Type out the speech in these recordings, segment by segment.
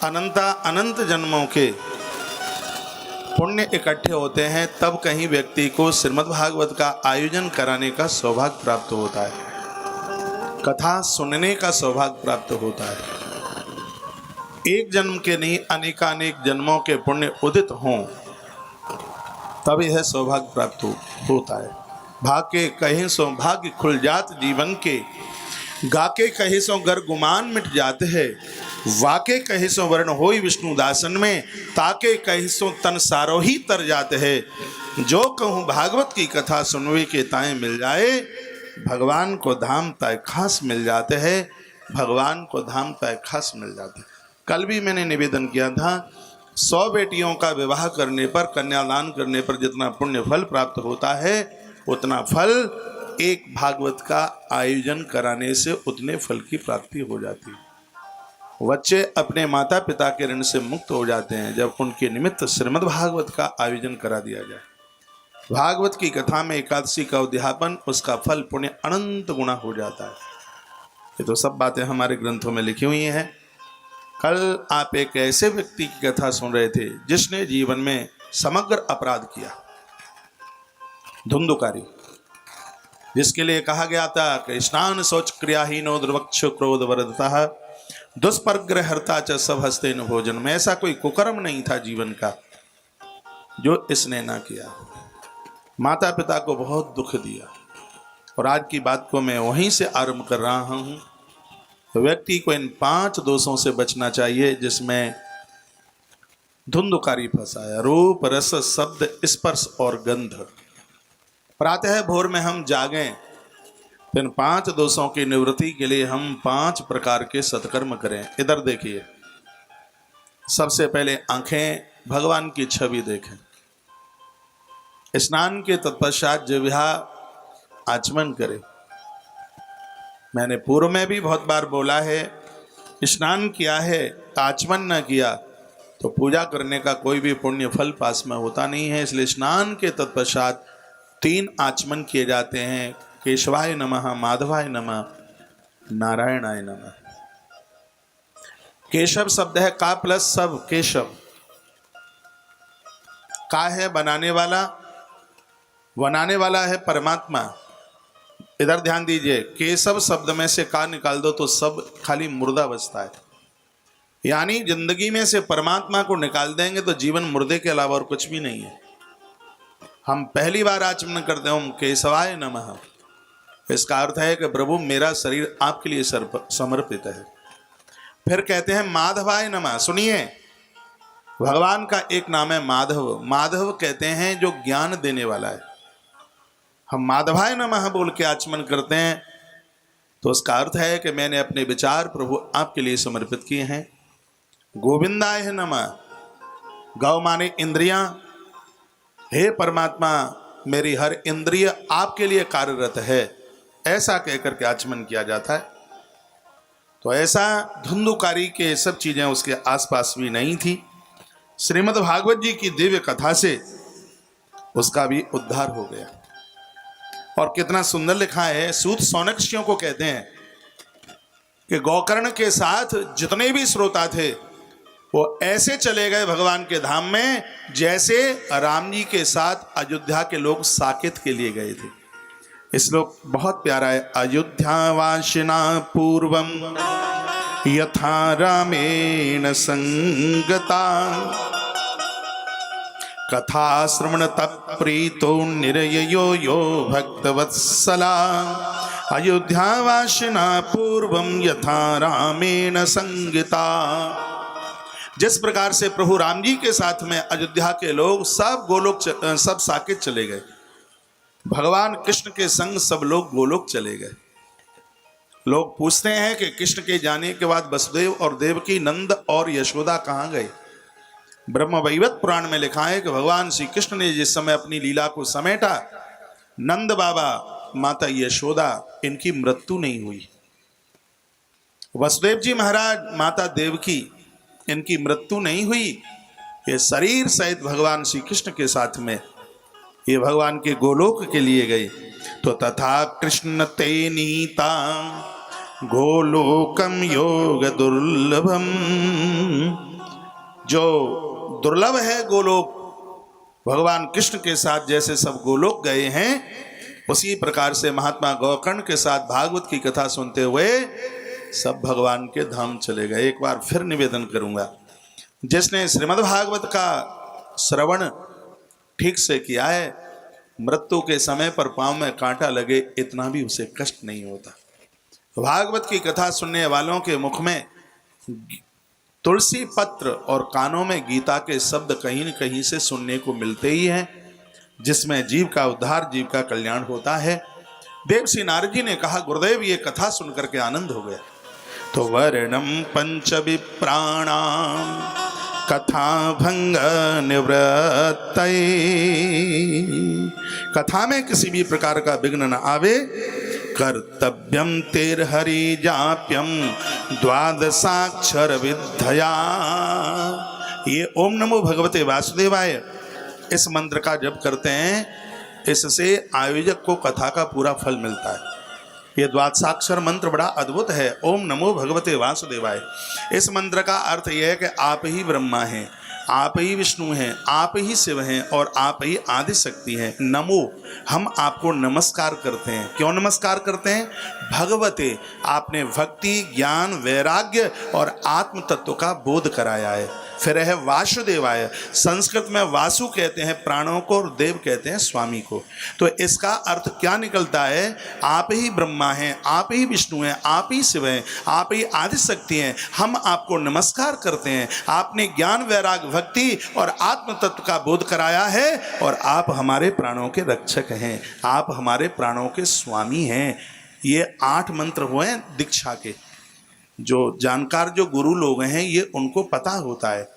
अनंत जन्मों के पुण्य इकट्ठे होते हैं, तब कहीं व्यक्ति को श्रीमद् भागवत का आयोजन कराने का सौभाग्य प्राप्त होता है, कथा सुनने का सौभाग्य प्राप्त होता है। एक जन्म के नहीं, अनेकानेक जन्मों के पुण्य उदित हों तब यह सौभाग्य प्राप्त होता है। भाग्य कहीं सो भाग्य खुल जात जीवन के, गाके कहे सो गर गुमान मिट जाते हैं, वाके कहे सो वर्ण होई विष्णु दासन में, ताके कहे सो तन सारो ही तर जाते हैं। जो कहूँ भागवत की कथा सुनवे के ताएं मिल जाए, भगवान को धाम ताय खास मिल जाते हैं, भगवान को धाम ताय खास मिल जाते हैं। कल भी मैंने निवेदन किया था, 100 बेटियों का विवाह करने पर, कन्यादान करने पर जितना पुण्य फल प्राप्त होता है, उतना फल एक भागवत का आयोजन कराने से उतने फल की प्राप्ति हो जाती है। बच्चे अपने माता पिता के ऋण से मुक्त हो जाते हैं जब उनके निमित्त श्रीमद् भागवत का आयोजन करा दिया जाए। भागवत की कथा में एकादशी का उद्यापन, उसका फल पुण्य अनंत गुना हो जाता है। ये तो सब बातें हमारे ग्रंथों में लिखी हुई हैं। कल आप एक ऐसे व्यक्ति की कथा सुन रहे थे जिसने जीवन में समग्र अपराध किया, धुंधुकारी, जिसके लिए कहा गया था कि स्नान शौच क्रियाहीनो दुर्वक्षु क्रोध वरदतः दुष्परग्रह हर्ता च सब हस्ते न भोजन में। ऐसा कोई कुकर्म नहीं था जीवन का जो इसने ना किया। माता पिता को बहुत दुख दिया। और आज की बात को मैं वहीं से आरंभ कर रहा हूं। तो व्यक्ति को इन 5 दोषों से बचना चाहिए जिसमें धुंधुकारी फंसा है, रूप रस शब्द स्पर्श और गंध। प्रातः भोर में हम जागें तो इन 5 दोषों की निवृत्ति के लिए हम 5 प्रकार के सत्कर्म करें। इधर देखिए, सबसे पहले आंखें भगवान की छवि देखें। स्नान के तत्पश्चात जिह्वा आचमन करें। मैंने पूर्व में भी बहुत बार बोला है, स्नान किया है, आचमन न किया तो पूजा करने का कोई भी पुण्य फल पास में होता नहीं है। इसलिए स्नान के तत्पश्चात 3 आचमन किए जाते हैं। केशवाय नमः, माधवाय नमः, नारायणाय नमः। केशव शब्द है का प्लस सब, केशव। का है बनाने वाला, बनाने वाला है परमात्मा। इधर ध्यान दीजिए, केशव शब्द में से का निकाल दो तो सब खाली मुर्दा बचता है। यानी जिंदगी में से परमात्मा को निकाल देंगे तो जीवन मुर्दे के अलावा और कुछ भी नहीं है। हम पहली बार आचमन करते हैं, हम केशवाय नमः। इसका अर्थ है कि प्रभु मेरा शरीर आपके लिए समर्पित है। फिर कहते हैं माधवाय नमः। सुनिए, भगवान का एक नाम है माधव। माधव कहते हैं जो ज्ञान देने वाला है। हम माधवाय नमः बोल के आचमन करते हैं तो उसका अर्थ है कि मैंने अपने विचार प्रभु आपके लिए समर्पित किए हैं। गोविंदाय नमः। गौ माने इंद्रियां। हे परमात्मा, मेरी हर इंद्रिय आपके लिए कार्यरत है, ऐसा कहकर के आचमन किया जाता है। तो ऐसा धुंधुकारी के सब चीजें उसके आसपास भी नहीं थी। श्रीमद् भागवत जी की दिव्य कथा से उसका भी उद्धार हो गया। और कितना सुंदर लिखा है, सूत सौनकादियों को कहते हैं कि गोकर्ण के साथ जितने भी श्रोता थे वो ऐसे चले गए भगवान के धाम में जैसे राम जी के साथ अयोध्या के लोग साकेत के लिए गए थे। इस श्लोक बहुत प्यारा है। अयोध्यावासिना पूर्वम यथा रामेण संगता, कथा श्रवण तत्प्रीतो निरयो यो भक्तवत्सला, अयोध्यावासिना पूर्वम यथा रामेण संगता। जिस प्रकार से प्रभु राम जी के साथ में अयोध्या के लोग सब गोलोक सब साकेत चले गए, भगवान कृष्ण के संग सब लोग गोलोक चले गए। लोग पूछते हैं कि कृष्ण के जाने के बाद वसुदेव और देवकी, नंद और यशोदा कहाँ गए। ब्रह्मवैवर्त पुराण में लिखा है कि भगवान श्री कृष्ण ने जिस समय अपनी लीला को समेटा, नंद बाबा, माता यशोदा, इनकी मृत्यु नहीं हुई। वसुदेव जी महाराज, माता देवकी, इनकी मृत्यु नहीं हुई। ये शरीर सहित भगवान श्री कृष्ण के साथ में ये भगवान के गोलोक के लिए गए। तो तथा कृष्ण ते नीता गोलोकम योग दुर्लभम जो दुर्लभ है गोलोक, भगवान कृष्ण के साथ जैसे सब गोलोक गए हैं, उसी प्रकार से महात्मा गौकर्ण के साथ भागवत की कथा सुनते हुए सब भगवान के धाम चले गए। एक बार फिर निवेदन करूंगा, जिसने श्रीमद् भागवत का श्रवण ठीक से किया है, मृत्यु के समय पर पांव में कांटा लगे इतना भी उसे कष्ट नहीं होता। भागवत की कथा सुनने वालों के मुख में तुलसी पत्र और कानों में गीता के शब्द कहीं न कहीं से सुनने को मिलते ही हैं, जिसमें जीव का उद्धार, जीव का कल्याण होता है। देवसी नारद जी ने कहा, गुरुदेव ये कथा सुनकर के आनंद हो गया। तो वर्णम पंच विप्राणाम कथा भंग निवृत्त, कथा में किसी भी प्रकार का विघ्न न आवे। कर्तव्यम तेर हरि जाप्यम द्वादशाक्षर विद्या, ये ओम नमो भगवते वासुदेवाय इस मंत्र का जप करते हैं, इससे आयोजक को कथा का पूरा फल मिलता है। ये द्वादशाक्षर मंत्र बड़ा अद्भुत है, ओम नमो भगवते वासुदेवाय। इस मंत्र का अर्थ यह है कि आप ही ब्रह्मा हैं, आप ही विष्णु हैं, आप ही शिव हैं और आप ही आदि शक्ति हैं। नमो, हम आपको नमस्कार करते हैं। क्यों नमस्कार करते हैं? भगवते, आपने भक्ति, ज्ञान, वैराग्य और आत्म तत्व का बोध कराया है। फिर है वासुदेवाय, संस्कृत में वासु कहते हैं प्राणों को और देव कहते हैं स्वामी को। तो इसका अर्थ क्या निकलता है? आप ही ब्रह्मा हैं, आप ही विष्णु हैं, आप ही शिव हैं, आप ही आदि शक्ति हैं। हम आपको नमस्कार करते हैं। आपने ज्ञान, वैराग्य, भक्ति और आत्म तत्व का बोध कराया है और आप हमारे प्राणों के रक्षक हैं, आप हमारे प्राणों के स्वामी हैं। ये 8 मंत्र हुए दीक्षा के। जो जानकार जो गुरु लोग हैं ये उनको पता होता है।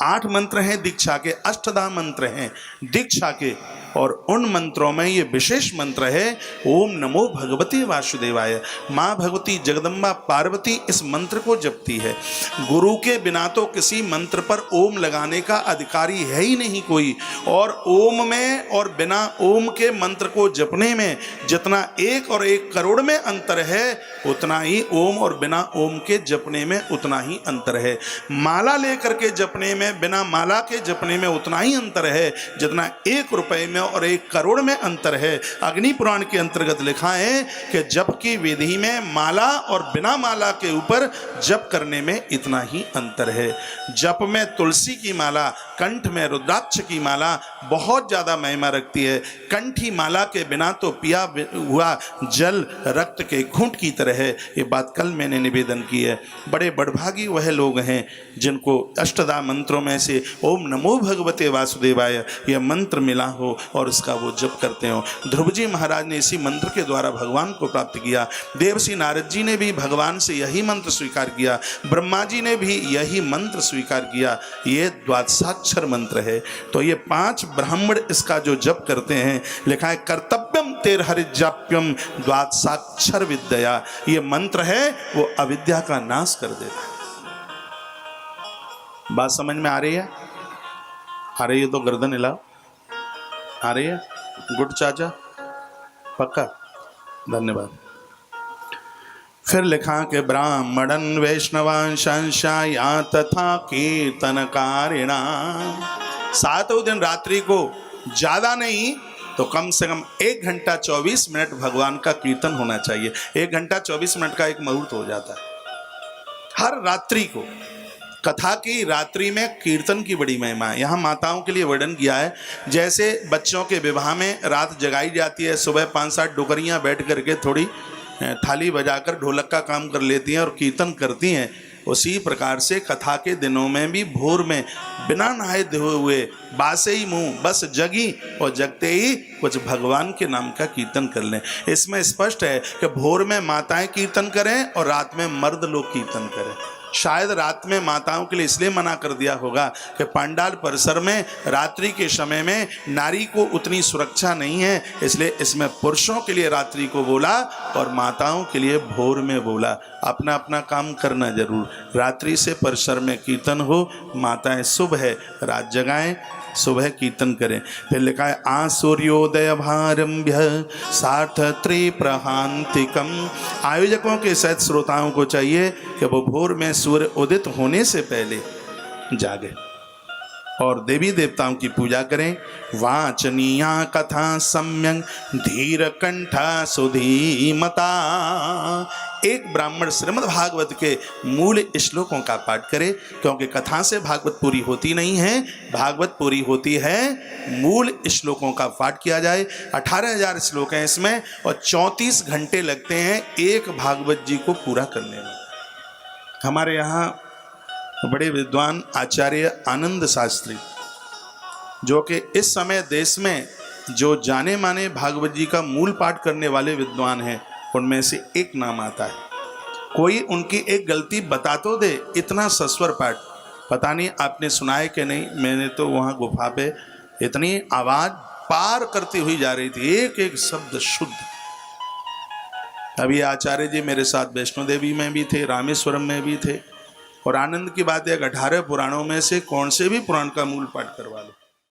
8 मंत्र हैं दीक्षा के, अष्टधा मंत्र हैं दीक्षा के, और उन मंत्रों में ये विशेष मंत्र है ओम नमो भगवते वासुदेवाय। माँ भगवती जगदम्बा पार्वती इस मंत्र को जपती है। गुरु के बिना तो किसी मंत्र पर ओम लगाने का अधिकारी है ही नहीं कोई। और ओम में और बिना ओम के मंत्र को जपने में जितना 1 और 1 करोड़ में अंतर है, उतना ही ओम और बिना ओम के जपने में उतना ही अंतर है। माला लेकर के जपने में, बिना माला के जपने में उतना ही अंतर है जितना 1 रुपए में और 1 करोड़ में अंतर है। अग्नि पुराण के अंतर्गत लिखा है कि जप की विधि में माला और बिना माला के ऊपर जप करने में इतना ही अंतर है। जप में तुलसी की माला, कंठ में रुद्राक्ष की माला बहुत ज्यादा महिमा रखती है। कंठी माला के बिना तो पिया हुआ जल रक्त के घूंट की तरह है। ये बात कल मैंने निवेदन की है। बड़े बड़भागी वह लोग हैं जिनको अष्टधा मंत्रों में से ओम नमो भगवते वासुदेवाय यह मंत्र मिला हो और उसका वो जप करते हो। ध्रुव जी महाराज ने इसी मंत्र के द्वारा भगवान को प्राप्त किया। देवसी नारद जी ने भी भगवान से यही मंत्र स्वीकार किया। ब्रह्मा जी ने भी यही मंत्र स्वीकार किया। ये द्वादशाक्षर मंत्र है। तो ये 5 ब्राह्मण इसका जो जप करते हैं, लिखा है कर्तव्यम तेर हरिजाप्यम द्वादशाक्षर विद्या। ये मंत्र है वो अविद्या का नाश कर देता है। बात समझ में आ रही है? आ रही है तो गर्दन हिलाओ। आ रही है? गुड चाचा, पक्का, धन्यवाद। फिर लिखा के ब्राह्मणन वैष्णवान संशया तथा कीर्तनकारिणा। 7वें दिन रात्रि को ज्यादा नहीं तो कम से कम 1 घंटा 24 मिनट भगवान का कीर्तन होना चाहिए। 1 घंटा 24 मिनट का एक मुहूर्त हो जाता है हर रात्रि को। कथा की रात्रि में कीर्तन की बड़ी महिमा है। यहाँ माताओं के लिए वर्णन किया है, जैसे बच्चों के विवाह में रात जगाई जाती है, सुबह 5-7 डोकरियाँ बैठ करके थोड़ी थाली बजाकर ढोलक का काम कर लेती हैं और कीर्तन करती हैं। उसी प्रकार से कथा के दिनों में भी भोर में बिना नहाए धोए हुए बासे ही मुंह बस जगी और जगते ही कुछ भगवान के नाम का कीर्तन कर लें। इसमें स्पष्ट है कि भोर में माताएं कीर्तन करें और रात में मर्द लोग कीर्तन करें। शायद रात में माताओं के लिए इसलिए मना कर दिया होगा कि पांडाल परिसर में रात्रि के समय में नारी को उतनी सुरक्षा नहीं है, इसलिए इसमें पुरुषों के लिए रात्रि को बोला और माताओं के लिए भोर में बोला। अपना अपना काम करना जरूर। रात्रि से परिसर में कीर्तन हो, माताएं सुबह रात जगाएं, सुबह कीर्तन करें। फिर लिखा है आ सूर्योदय भारम्य सार्थ त्रिप्रहांतिकम। आयोजकों के सहित श्रोताओं को चाहिए कि वो भोर में सूर्य उदित होने से पहले जागे। और देवी देवताओं की पूजा करें। वाचनीया कथा सम्यंग धीर कंठा सुधीमता। एक ब्राह्मण श्रीमद् भागवत के मूल श्लोकों का पाठ करे, क्योंकि कथा से भागवत पूरी होती नहीं है, भागवत पूरी होती है मूल श्लोकों का पाठ किया जाए। 18,000 श्लोक हैं इसमें और 34 घंटे लगते हैं एक भागवत जी को पूरा करने में। हमारे यहाँ बड़े विद्वान आचार्य आनंद शास्त्री, जो कि इस समय देश में जो जाने माने भागवत जी का मूल पाठ करने वाले विद्वान हैं, उनमें से एक नाम आता है। कोई उनकी एक गलती बता तो दे, इतना सस्वर पाठ। पता नहीं आपने सुना है कि नहीं, मैंने तो वहाँ गुफा पे इतनी आवाज़ पार करती हुई जा रही थी, एक एक शब्द शुद्ध। अभी आचार्य जी मेरे साथ वैष्णो देवी में भी थे, रामेश्वरम में भी थे। और आनंद की बात है, 18 पुराणों में से कौन से भी पुराण का मूल पाठ करवा लो।